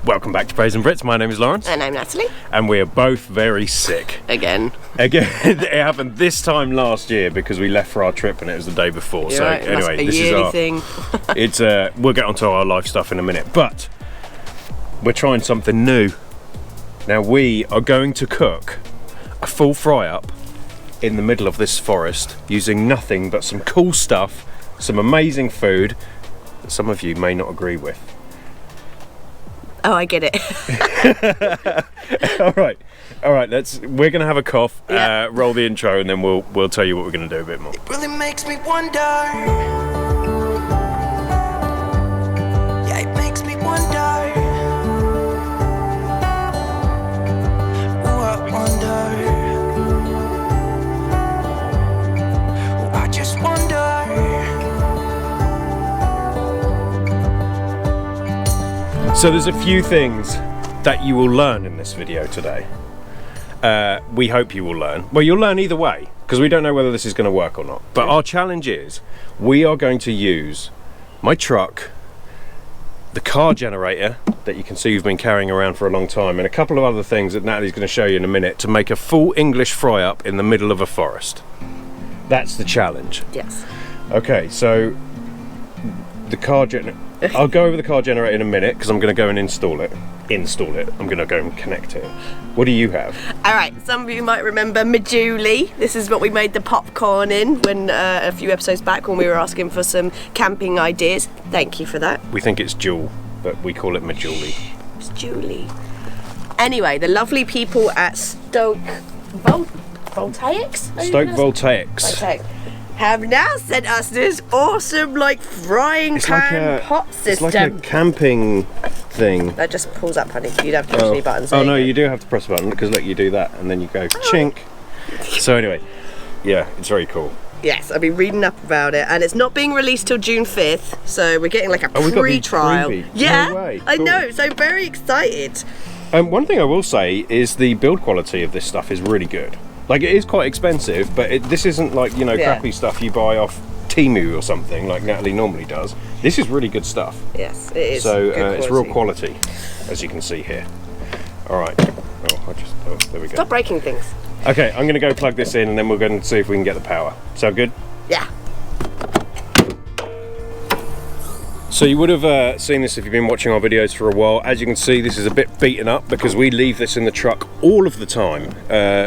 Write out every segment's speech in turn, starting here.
Welcome back to Brazen Brits. My name is Lawrence. And I'm Natalie. And we are both very sick. Again. It happened this time last year because we left for our trip and it was the day before. You're so right, anyway, this is our thing. We'll get onto our life stuff in a minute, but we're trying something new. Now we are going to cook a full fry up in the middle of this forest using nothing but some cool stuff, some amazing food that some of you may not agree with. Oh, I get it. All right. We're gonna have a cough. Yeah. Roll the intro, and then we'll tell you what we're gonna do a bit more. It really makes me wonder. Yeah, it makes me wonder. Ooh, I wonder. Ooh, I just wonder. So there's a few things that you will learn in this video today. We hope you will learn. Well, you'll learn either way, because we don't know whether this is going to work or not. But our challenge is, we are going to use my truck, the car generator that you can see we've been carrying around for a long time, and a couple of other things that Natalie's going to show you in a minute to make a full English fry up in the middle of a forest. That's the challenge. Yes. Okay, so the car generator. I'll go over the car generator in a minute because I'm going to go and install it. I'm going to go and connect it. What do you have? All right, some of you might remember Joulle. This is what we made the popcorn in when a few episodes back when we were asking for some camping ideas. Thank you for that. We think it's Joulle, but we call it Joulle. It's Joulle. Anyway, the lovely people at Stoke Voltaics? Voltaics have now sent us this awesome frying pan pot system. It's like a camping thing. That just pulls up, honey. You'd have to push any buttons. Oh no, you do have to press a button because look, you do that and then you go chink. So anyway, yeah, it's very cool. Yes, I've been reading up about it, and it's not being released till June 5th, so we're getting like a pre-trial. Yeah, no way. I Cool. know, so very excited. One thing I will say is the build quality of this stuff is really good. Like, it is quite expensive, but this isn't like, crappy stuff you buy off Temu or something like Natalie normally does. This is really good stuff. Yes, it is. So good it's real quality, as you can see here. All right. There we go. Stop breaking things. Okay, I'm going to go plug this in and then we're going to see if we can get the power. Sound good? Yeah. So you would have seen this if you've been watching our videos for a while. As you can see, this is a bit beaten up because we leave this in the truck all of the time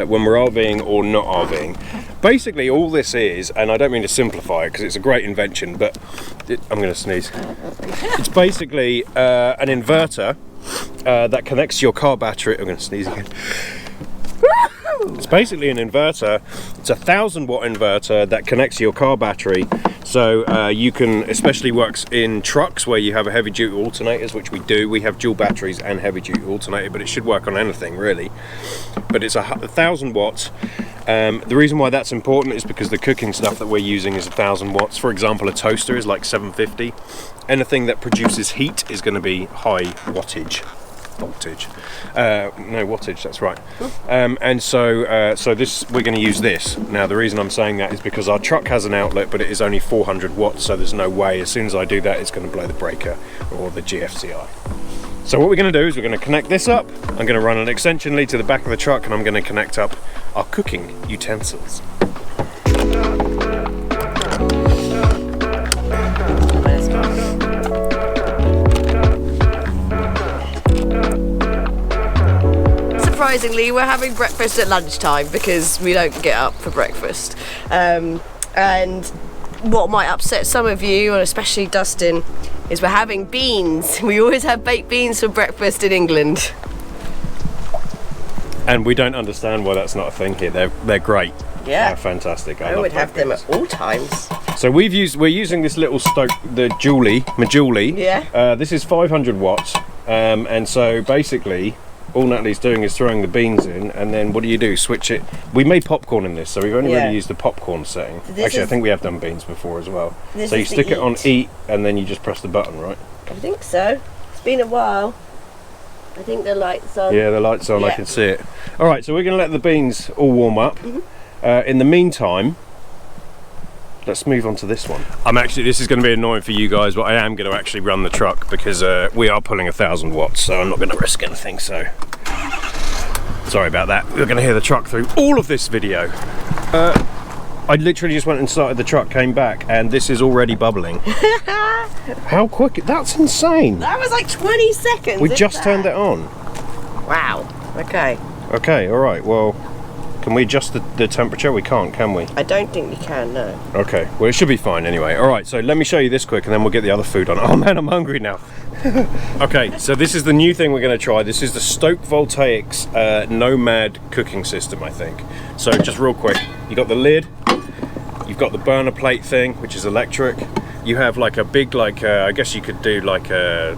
when we're RVing or not RVing. Basically all this is, and I don't mean to simplify it because it's a great invention, but I'm going to sneeze. It's basically an inverter that connects to your car battery. I'm going to sneeze again. It's basically an inverter. It's a 1,000-watt inverter that connects to your car battery, so you can, especially works in trucks where you have a heavy-duty alternators, which we do. We have dual batteries and heavy-duty alternator, but it should work on anything really. But it's 1,000 watts. The reason why that's important is because the cooking stuff that we're using is 1,000 watts. For example, a toaster is like 750. Anything that produces heat is going to be high wattage. Wattage, that's right. And so this, we're going to use this. Now the reason I'm saying that is because our truck has an outlet, but it is only 400 watts, so there's no way as soon as I do that it's going to blow the breaker or the GFCI. So what we're going to do is we're going to connect this up. I'm going to run an extension lead to the back of the truck and I'm going to connect up our cooking utensils. Surprisingly, we're having breakfast at lunchtime because we don't get up for breakfast. And what might upset some of you, and especially Dustin, is we're having beans. We always have baked beans for breakfast in England. And we don't understand why that's not a thing here. They're great. Yeah. They're fantastic. I would have them at all times. So we're using this little Stoke, the Joulle. Yeah. This is 500 watts. And so basically all Natalie's doing is throwing the beans in, and then what do? Switch it. We made popcorn in this, so we've only really used the popcorn setting. Actually, I think we have done beans before as well. So you stick it on eat, and then you just press the button, right? I think so. It's been a while. I think the light's on. Yeah, the light's on, I can see it. All right, so we're going to let the beans all warm up. In the meantime, let's move on to this one. This is going to be annoying for you guys, but I am going to actually run the truck because we are pulling 1,000 watts, so I'm not going to risk anything, so sorry about that. We're going to hear the truck through all of this video. I literally just went and started the truck, came back, and this is already bubbling. How quick? That's insane. That was like 20 seconds. We just turned it on. Wow. Okay. Okay, all right, well, can we adjust the temperature? We can't, can we? I don't think you can, no. Okay, well, it should be fine anyway. All right, so let me show you this quick and then we'll get the other food on. Oh man, I'm hungry now. Okay, so this is the new thing we're going to try. This is the Stoke Voltaics Nomad cooking system, I think. So just real quick, you got the lid, you've got the burner plate thing, which is electric. You have like a big, I guess you could do like a,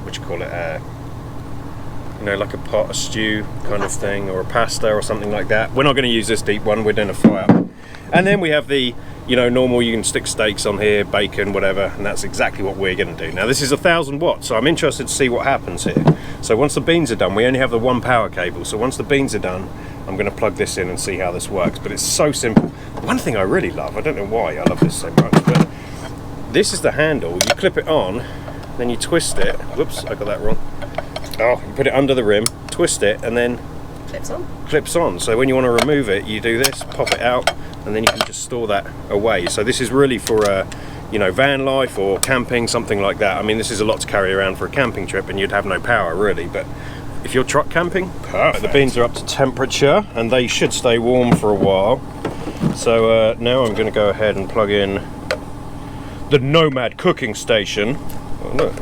what you call it, you know, like a pot of stew kind of thing, or a pasta or something like that. We're not going to use this deep one, we're doing a fry up. And then we have the, you know, normal, you can stick steaks on here, bacon, whatever, and that's exactly what we're going to do. Now this is 1,000 watts, so I'm interested to see what happens here. So once the beans are done, we only have the one power cable, so once the beans are done, I'm going to plug this in and see how this works. But it's so simple. One thing I really love, I don't know why I love this so much, but this is the handle. You clip it on, then you twist it. Whoops, I got that wrong. Oh, you put it under the rim, twist it, and then clips on. So when you want to remove it, you do this, pop it out, and then you can just store that away. So this is really for you know, van life or camping, something like that. I mean, this is a lot to carry around for a camping trip, and you'd have no power really, but if you're truck camping, perfect. The beans are up to temperature and they should stay warm for a while. So now I'm going to go ahead and plug in the Nomad cooking station. Oh, look.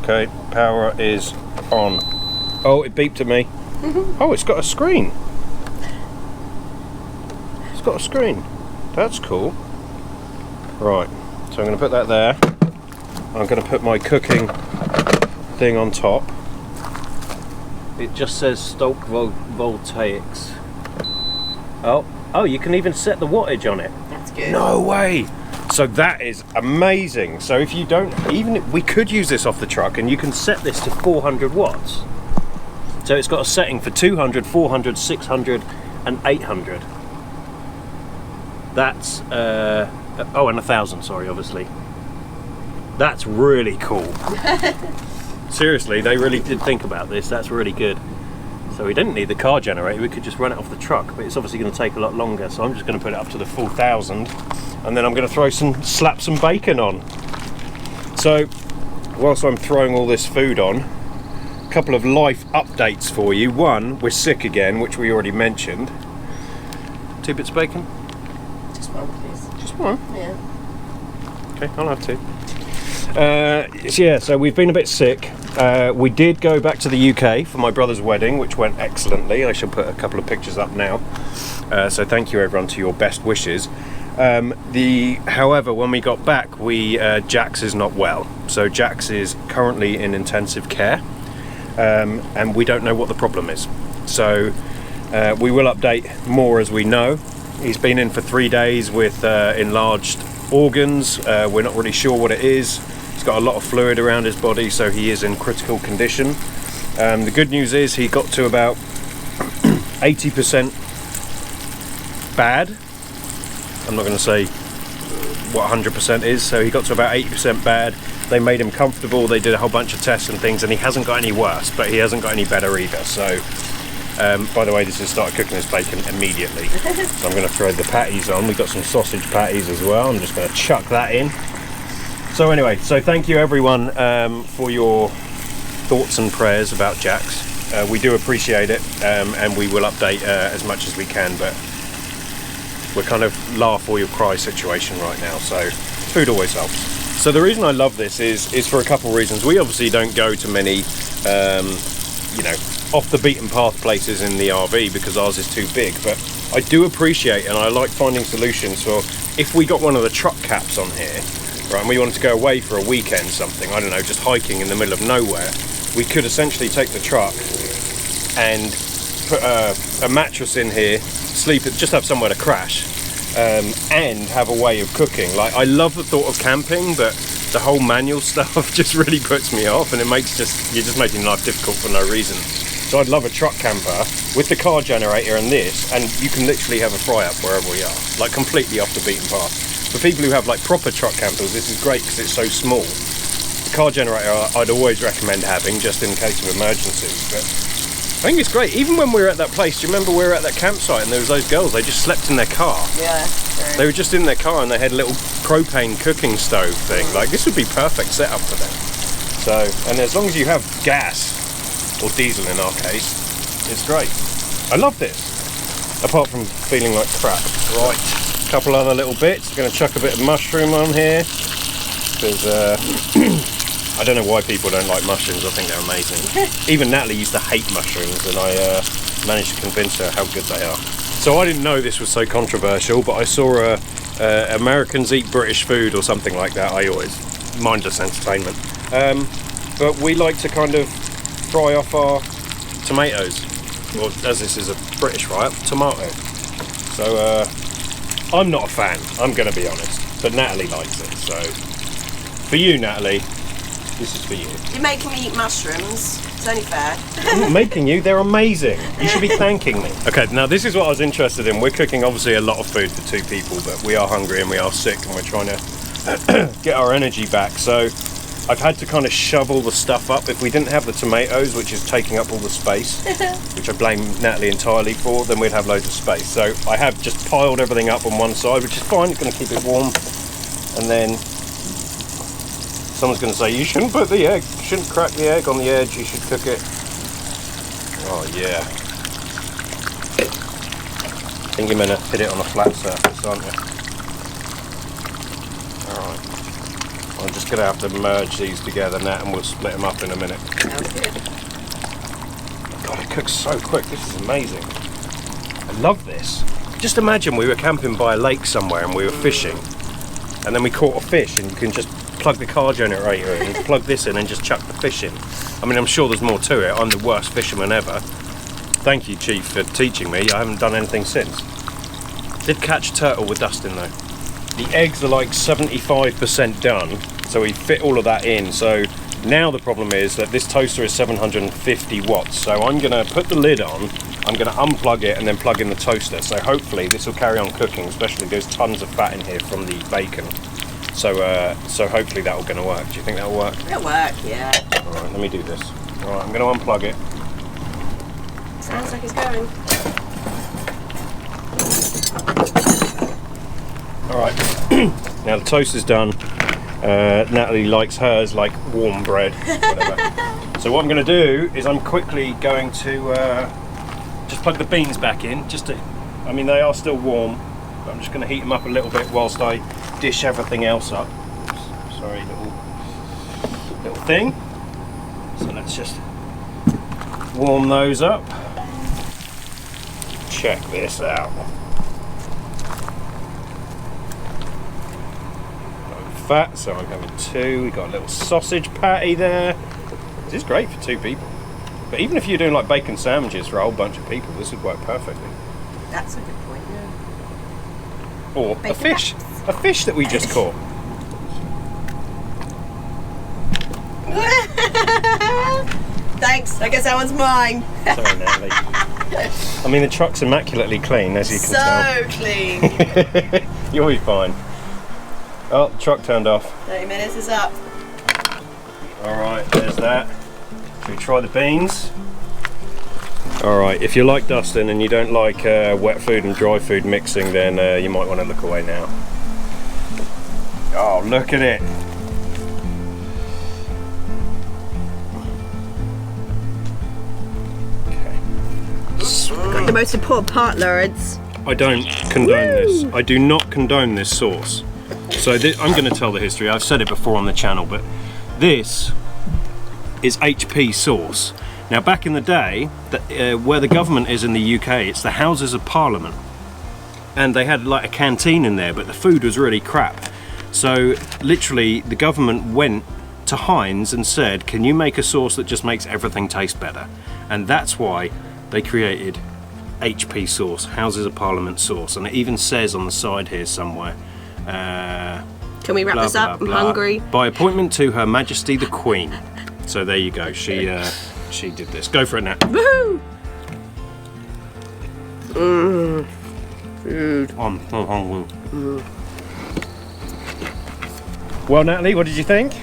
Okay, power is on. Oh, it beeped at me. Oh, it's got a screen. It's got a screen. That's cool. Right, so I'm going to put that there. I'm going to put my cooking thing on top. It just says Stoke Voltaics. Oh, you can even set the wattage on it. That's good. No way. So that is amazing. So if you don't, we could use this off the truck, and you can set this to 400 watts. So it's got a setting for 200, 400, 600 and 800. That's oh, and 1,000, sorry, obviously. That's really cool. Seriously, they really did think about this. That's really good. So we didn't need the car generator, we could just run it off the truck, but it's obviously going to take a lot longer, so I'm just going to put it up to the full 1,000, and then I'm going to slap some bacon on. So whilst I'm throwing all this food on, a couple of life updates for you. One, we're sick again, which we already mentioned. 2 bits of bacon? Just one, please. Just one? Yeah. Okay, I'll have 2. Yeah, so we've been a bit sick. We did go back to the UK for my brother's wedding, which went excellently. I shall put a couple of pictures up now. So thank you everyone to your best wishes. However, when we got back, Jax is not well. So Jax is currently in intensive care, and we don't know what the problem is. So we will update more as we know. He's been in for 3 days with enlarged organs. We're not really sure what it is. He's got a lot of fluid around his body, so he is in critical condition. The good news is he got to about 80% bad. I'm not going to say what 100% is, so he got to about 80% bad. They made him comfortable, they did a whole bunch of tests and things, and he hasn't got any worse, but he hasn't got any better either. So by the way, this has started cooking his bacon immediately. So I'm going to throw the patties on. We've got some sausage patties as well. I'm just going to chuck that in. So anyway, so thank you everyone for your thoughts and prayers about Jax. We do appreciate it, and we will update as much as we can, but we're kind of laugh or you'll cry situation right now, so food always helps. So the reason I love this is for a couple of reasons. We obviously don't go to many you know, off the beaten path places in the RV because ours is too big, but I do appreciate, and I like finding solutions for if we got one of the truck caps on here, right, and we wanted to go away for a weekend, something, I don't know, just hiking in the middle of nowhere, we could essentially take the truck and put a mattress in here, sleep, just have somewhere to crash, and have a way of cooking. Like, I love the thought of camping, but the whole manual stuff just really puts me off, and it makes you're just making life difficult for no reason. So I'd love a truck camper with the car generator and this, and you can literally have a fry up wherever we are, like completely off the beaten path. For people who have like proper truck campers, this is great because it's so small. The car generator I'd always recommend having just in case of emergencies, but I think it's great. Even when we were at that place, do you remember we were at that campsite and there was those girls, they just slept in their car. Yeah. They were just in their car and they had a little propane cooking stove thing. Like, this would be perfect setup for them. So, and as long as you have gas, or diesel in our case, it's great. I love this, apart from feeling like crap. Right, a couple other little bits. I'm going to chuck a bit of mushroom on here, because I don't know why people don't like mushrooms. I think they're amazing. Even Natalie used to hate mushrooms, and I managed to convince her how good they are. So I didn't know this was so controversial, but I saw Americans eat British food or something like that. I always, mindless entertainment. But we like to kind of fry off our tomatoes, or as this is a British fry up, tomato. So I'm not a fan, I'm going to be honest, but Natalie likes it. So for you, Natalie, this is for you. You're making me eat mushrooms. It's only fair. I'm not making you, they're amazing. You should be thanking me. Okay, now this is what I was interested in. We're cooking obviously a lot of food for 2 people, but we are hungry and we are sick and we're trying to get our energy back. So I've had to kind of shovel the stuff up. If we didn't have the tomatoes, which is taking up all the space, which I blame Natalie entirely for, then we'd have loads of space. So I have just piled everything up on one side, which is fine, it's going to keep it warm. And then someone's going to say, you shouldn't put the egg, you shouldn't crack the egg on the edge, you should cook it. Oh yeah. I think you're going to hit it on a flat surface, aren't you? Alright. I'm just going to have to merge these together, Nat, and we'll split them up in a minute. Sounds good. God, it cooks so quick. This is amazing. I love this. Just imagine we were camping by a lake somewhere and we were fishing, and then we caught a fish, and you can just plug the car generator in, plug this in, and just chuck the fish in. I mean, I'm sure there's more to it. I'm the worst fisherman ever. Thank you, Chief, for teaching me. I haven't done anything since. Did catch a turtle with Dustin though. The eggs are like 75% done, so we fit all of that in. So now the problem is that this toaster is 750 watts. So I'm gonna put the lid on, I'm gonna unplug it and then plug in the toaster. So hopefully this will carry on cooking, especially there's tons of fat in here from the bacon. So so hopefully that'll gonna work. Do you think that'll work? It'll work, yeah. All right, let me do this. All right, I'm gonna unplug it. Sounds like it's going. Alright, now the toast is done. Natalie likes hers like warm bread, whatever. So what I'm going to do is I'm quickly going to just plug the beans back in. I mean, they are still warm, but I'm just going to heat them up a little bit whilst I dish everything else up. Oops, sorry, little thing. So let's just warm those up. Check this out. Fat, so I'm having 2. We got a little sausage patty there. This is great for 2 people. But even if you're doing like bacon sandwiches for a whole bunch of people, this would work perfectly. That's a good point, yeah. Or Bacon a fish. wraps. A fish that we just caught. Thanks, I guess that one's mine. Sorry, Natalie. I mean, the truck's immaculately clean, as you can tell. So clean. You'll be fine. Oh, the truck turned off. 30 minutes is up. Alright, there's that. Should we try the beans? Alright, if you like Dustin and you don't like wet food and dry food mixing, then you might want to look away now. Oh, look at it. Got the most important part, Lawrence. I don't condone this. I do not condone this sauce. So I'm going to tell the history. I've said it before on the channel, but this is HP sauce. Now, back in the day, where the government is in the UK, it's the Houses of Parliament, and they had like a canteen in there, but the food was really crap. So literally, the government went to Heinz and said, "Can you make a sauce that just makes everything taste better?" And that's why they created HP sauce, Houses of Parliament sauce, and it even says on the side here somewhere. Can we wrap this up? I'm hungry. By appointment to Her Majesty the Queen. So there you go. She she did this. Go for it, Nat. Woohoo! Food. I'm so hungry. Well, Natalie, what did you think?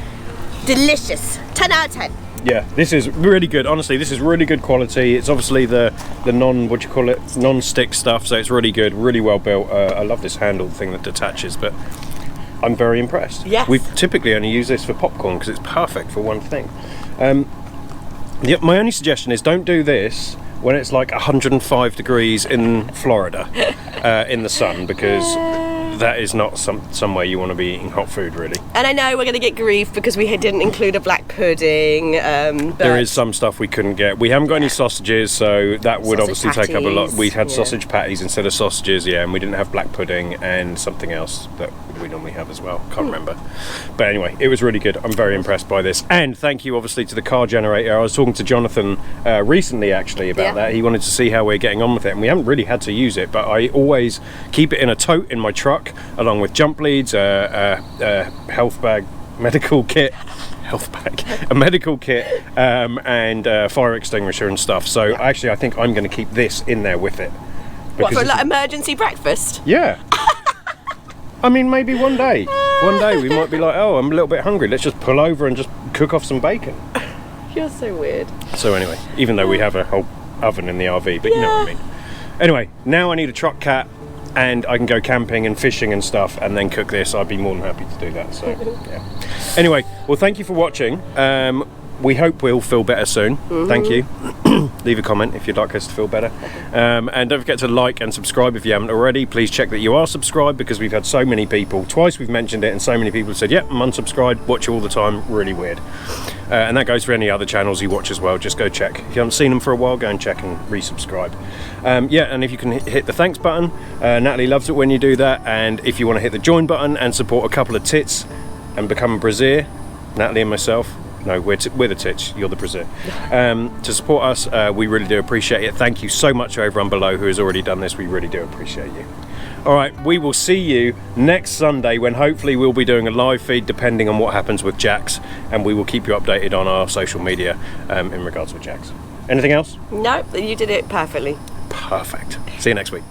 Delicious. 10 out of 10. Yeah, this is really good. Honestly, this is really good quality. It's obviously the non-stick stuff, so it's really good, really well built. I love this handle thing that detaches, but I'm very impressed. Yes. We've typically only used this for popcorn because it's perfect for one thing. Yeah, my only suggestion is don't do this when it's like 105 degrees in Florida in the sun, because that is not somewhere you want to be eating hot food, really. And I know we're going to get grief because we didn't include a black pudding. But there is some stuff we couldn't get. We haven't got any sausages, so that would Sausage obviously take up a lot. patties, We had yeah. sausage patties instead of sausages, yeah, and we didn't have black pudding and something else that we normally have as well. Can't remember. But anyway, it was really good. I'm very impressed by this. And thank you, obviously, to the car generator. I was talking to Jonathan recently, actually, about that. He wanted to see how we're getting on with it, and we haven't really had to use it, but I always keep it in a tote in my truck, along with jump leads, health bag, medical kit, a medical kit, and fire extinguisher and stuff. So actually, I think I'm going to keep this in there with it. what, for Because like emergency breakfast? yeah. I mean, maybe one day we might be like, oh, I'm a little bit hungry. Let's just pull over and just cook off some bacon. You're so weird. So anyway, even though we have a whole oven in the RV, but you know what I mean. Anyway, now I need a truck cat, and I can go camping and fishing and stuff, and then cook this. I'd be more than happy to do that. So yeah. Anyway, well, thank you for watching. We hope we'll feel better soon. Thank you. Leave a comment if you'd like us to feel better. And don't forget to like and subscribe if you haven't already. Please check that you are subscribed, because we've had so many people, twice we've mentioned it, and so many people have said, yep, I'm unsubscribed, watch you all the time, really weird. And that goes for any other channels you watch as well. Just go check. If you haven't seen them for a while, go and check and resubscribe. Yeah, and if you can hit the thanks button, Natalie loves it when you do that. And if you want to hit the join button and support a couple of tits and become a Braziere, Natalie and myself, no, we're the titch, you're the Braziere. To support us, we really do appreciate it. Thank you so much to everyone below who has already done this. We really do appreciate you. All right, we will see you next Sunday, when hopefully we'll be doing a live feed depending on what happens with Jax, and we will keep you updated on our social media in regards with Jax. Anything else? No, you did it perfectly. Perfect. See you next week.